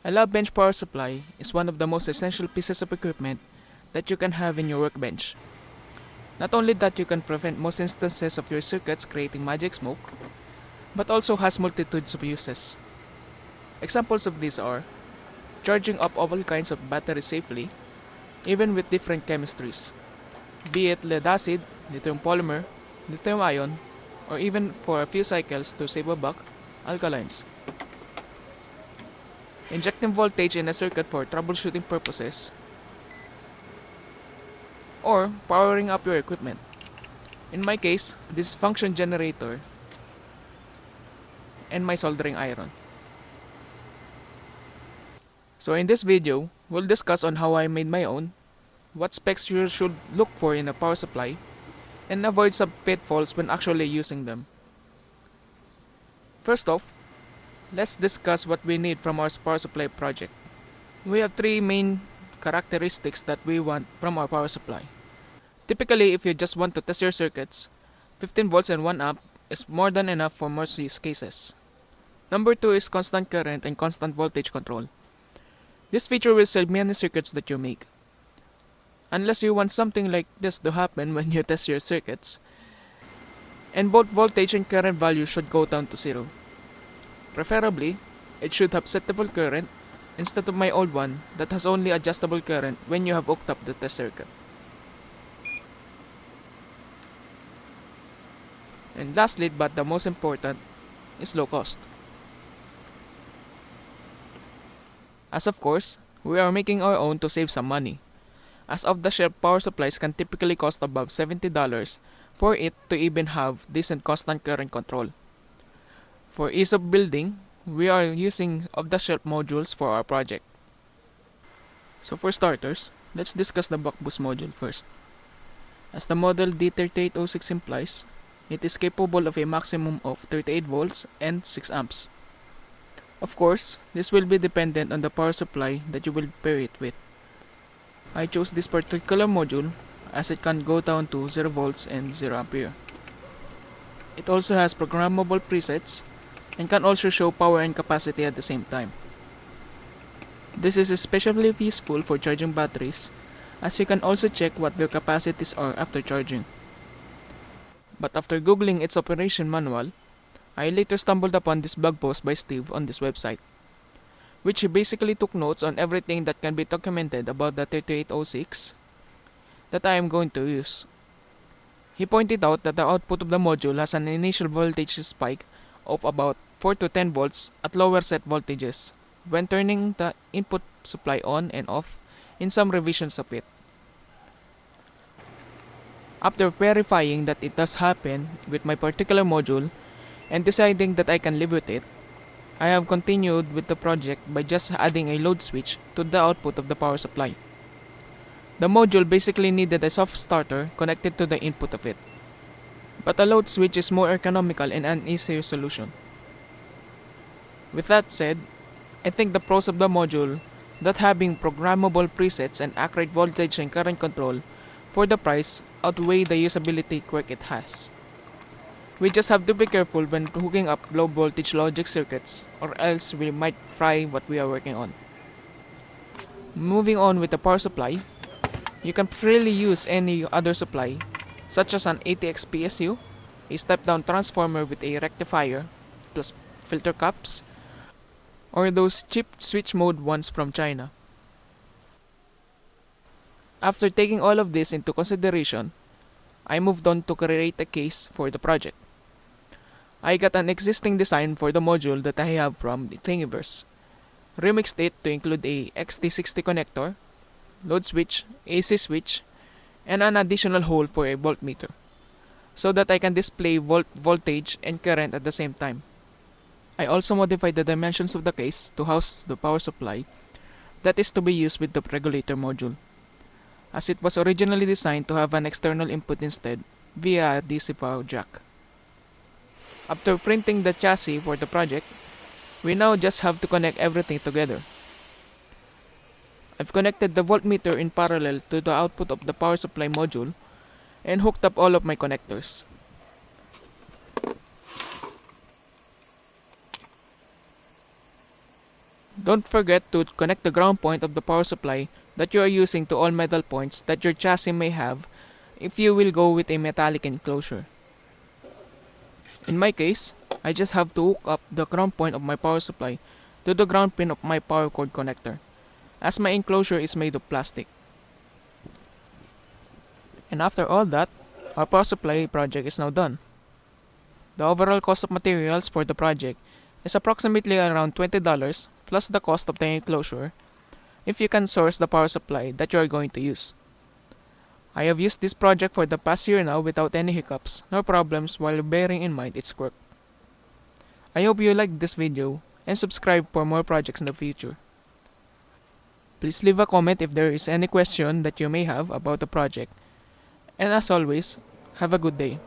A lab bench power supply is one of the most essential pieces of equipment that you can have in your workbench. Not only that you can prevent most instances of your circuits creating magic smoke, but also has multitudes of uses. Examples of these are charging up all kinds of batteries safely, even with different chemistries, be it lead acid, lithium polymer, lithium ion, or even for a few cycles to save a buck, alkalines. Injecting voltage in a circuit for troubleshooting purposes, or powering up your equipment. In my case, this function generator and my soldering iron. So in this video, we'll discuss on how I made my own, what specs you should look for in a power supply, and avoid some pitfalls when actually using them. First off, let's discuss what we need from our power supply project. We have three main characteristics that we want from our power supply. Typically, if you just want to test your circuits, 15 volts and 1 amp is more than enough for most use cases. Number 2 is constant current and constant voltage control. This feature will save many circuits that you make. Unless you want something like this to happen when you test your circuits, and both voltage and current values should go down to 0. Preferably, it should have settable current instead of my old one that has only adjustable current when you have hooked up the test circuit. And lastly, but the most important, is low cost. As of course, we are making our own to save some money, as off-the-shelf power supplies can typically cost above $70 for it to even have decent constant current control. For ease of building, we are using off-the-shelf modules for our project. So for starters, let's discuss the buck boost module first. As the model D3806 implies, it is capable of a maximum of 38 volts and 6 amps. Of course, this will be dependent on the power supply that you will pair it with. I chose this particular module as it can go down to 0 volts and 0 ampere. It also has programmable presets and can also show power and capacity at the same time. This is especially useful for charging batteries, as you can also check what their capacities are after charging. But after googling its operation manual, I later stumbled upon this blog post by Steve on this website, which he basically took notes on everything that can be documented about the 3806 that I am going to use. He pointed out that the output of the module has an initial voltage spike of about 4 to 10 volts at lower set voltages when turning the input supply on and off in some revisions of it. After verifying that it does happen with my particular module and deciding that I can live with it, I have continued with the project by just adding a load switch to the output of the power supply. The module basically needed a soft starter connected to the input of it, but a load switch is more economical and an easier solution. With that said, I think the pros of the module, that having programmable presets and accurate voltage and current control for the price, outweigh the usability quirk it has. We just have to be careful when hooking up low voltage logic circuits, or else we might fry what we are working on. Moving on with the power supply, you can freely use any other supply, such as an ATX PSU, a step-down transformer with a rectifier, plus filter caps, or those cheap switch mode ones from China. After taking all of this into consideration, I moved on to create a case for the project. I got an existing design for the module that I have from Thingiverse, remixed it to include a XT60 connector, load switch, AC switch, and an additional hole for a voltmeter, so that I can display voltage and current at the same time. I also modified the dimensions of the case to house the power supply that is to be used with the regulator module, as it was originally designed to have an external input instead via a DC power jack. After printing the chassis for the project, we now just have to connect everything together. I've connected the voltmeter in parallel to the output of the power supply module and hooked up all of my connectors. Don't forget to connect the ground point of the power supply that you are using to all metal points that your chassis may have if you will go with a metallic enclosure. In my case, I just have to hook up the ground point of my power supply to the ground pin of my power cord connector, as my enclosure is made of plastic. And after all that, our power supply project is now done. The overall cost of materials for the project is approximately around $20 plus the cost of the enclosure if you can source the power supply that you are going to use. I have used this project for the past year now without any hiccups nor problems while bearing in mind its quirk. I hope you liked this video and subscribe for more projects in the future. Please leave a comment if there is any question that you may have about the project. And as always, have a good day.